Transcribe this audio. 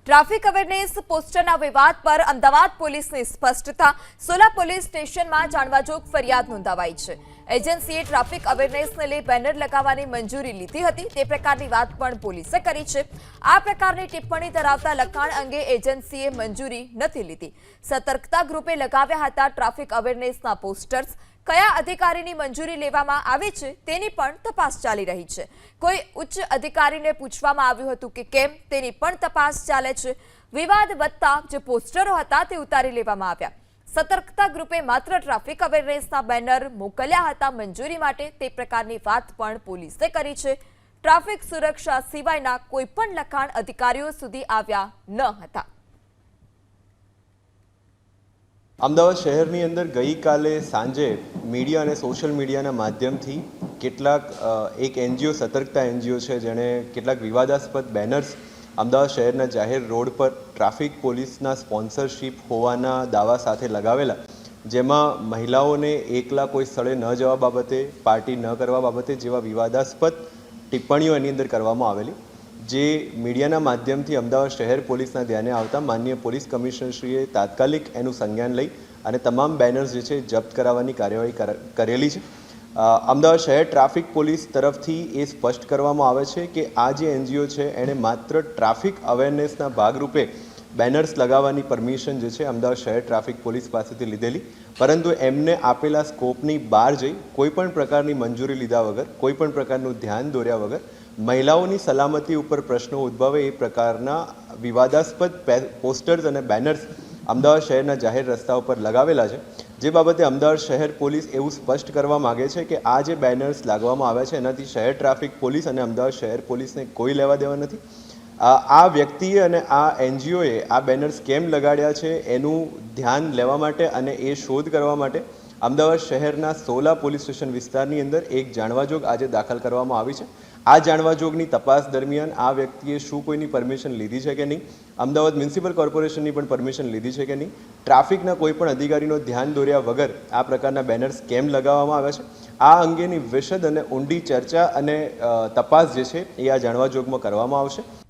Traffic awareness પોસ્ટરના વિવાદ પર અમદાવાદ પોલીસની સ્પષ્ટતા. સોલા પોલીસ સ્ટેશનમાં જાણવાજોગ ફરિયાદ નોંધાવાઈ છે. એજન્સીએ ટ્રાફિક અવેરનેસને લઈ બેનર લગાવવાની મંજૂરી લીધી હતી તે પ્રકારની વાત પણ પોલીસે કરી છે. આ પ્રકારની ટિપ્પણી ધરાવતા લખાણ અંગે એજન્સીએ મંજૂરી નથી લીધી. સતર્કતા ગ્રુપે લગાવ્યા હતા ટ્રાફિક અવેરનેસના પોસ્ટર્સ. કયા અધિકારીની મંજૂરી લેવામાં આવી છે તેની પણ તપાસ ચાલી રહી છે. કોઈ ઉચ્ચ અધિકારીને પૂછવામાં આવ્યું હતું કે કેમ તેની પણ તપાસ ચાલે છે. વિવાદ વધતા જે પોસ્ટરો હતા તે ઉતારી લેવામાં આવ્યા. સતર્કતા ગ્રુપે માત્ર ટ્રાફિક અવેરનેસના બેનર મોકલ્યા હતા મંજૂરી માટે તે પ્રકારની વાત પણ પોલીસે કરી છે. ટ્રાફિક સુરક્ષા સિવાયના કોઈ પણ લખાણ અધિકારીઓ સુધી આવ્યા ન હતા. અમદાવાદ શહેરની અંદર ગઈકાલે સાંજે મીડિયા અને સોશિયલ મીડિયાના માધ્યમથી કેટલાક એક એનજીઓ સતર્કતા એનજીઓ છે જેણે કેટલાક વિવાદાસ્પદ બેનર્સ અમદાવાદ શહેરના જાહેર રોડ પર ટ્રાફિક પોલીસના સ્પોન્સરશિપ હોવાના દાવા સાથે લગાવેલા, જેમાં મહિલાઓને એકલા કોઈ સ્થળે ન જવા બાબતે, પાર્ટી ન કરવા બાબતે જેવા વિવાદાસ્પદ ટિપ્પણીઓ એની અંદર કરવામાં આવેલી, જે મીડિયાના માધ્યમથી અમદાવાદ શહેર પોલીસના ધ્યાને આવતા માનનીય પોલીસ કમિશનરશ્રીએ તાત્કાલિક એનું સંજ્ઞાન લઈ અને તમામ બેનર્સ જે છે જપ્ત કરાવવાની કાર્યવાહી કરેલી છે. અમદાવાદ શહેર ટ્રાફિક પોલીસ તરફથી એ સ્પષ્ટ કરવામાં આવે છે કે આ જે એનજીઓ છે એણે માત્ર ટ્રાફિક અવેરનેસના ભાગરૂપે બેનર્સ લગાવવાની પરમિશન જે છે અમદાવાદ શહેર ટ્રાફિક પોલીસ પાસેથી લીધેલી, પરંતુ એમને આપેલા સ્કોપની બહાર જઈ કોઈપણ પ્રકારની મંજૂરી લીધા વગર, કોઈપણ પ્રકારનું ધ્યાન દોર્યા વગર મહિલાઓની સલામતી ઉપર પ્રશ્નો ઉદ્ભવે એ પ્રકારના વિવાદાસ્પદ પોસ્ટર્સ અને બેનર્સ અમદાવાદ શહેરના જાહેર રસ્તા ઉપર લગાવેલા છે. જે બાબતે અમદાવાદ શહેર પોલીસ એવું સ્પષ્ટ કરવા માગે છે કે આ જે બેનર્સ લાગવામાં આવ્યા છે એનાથી શહેર ટ્રાફિક પોલીસ અને અમદાવાદ શહેર પોલીસને કોઈ લેવા દેવા નથી. આ વ્યક્તિએ અને આ એનજીઓએ આ બેનર્સ કેમ લગાડ્યા છે એનું ધ્યાન લેવા માટે અને એ શોધ કરવા માટે અમદાવાદ શહેરના સોલા પોલીસ સ્ટેશન વિસ્તારની અંદર એક જાણવાજોગ આજે દાખલ કરવામાં આવી છે. આ જાણવાજોગની તપાસ દરમિયાન આ વ્યક્તિએ શું કોઈની પરમિશન લીધી છે કે નહીં, અમદાવાદ મ્યુનિસિપલ કોર્પોરેશનની પણ પરમિશન લીધી છે કે નહીં, ટ્રાફિકના કોઈ પણ અધિકારીનો ધ્યાન દોર્યા વગર આ પ્રકારના બેનર્સ કેમ લગાવવામાં આવ્યા છે, આ અંગેની વિશદ અને ઊંડી ચર્ચા અને તપાસ જે છે એ આ જાણવાજોગમાં કરવામાં આવશે.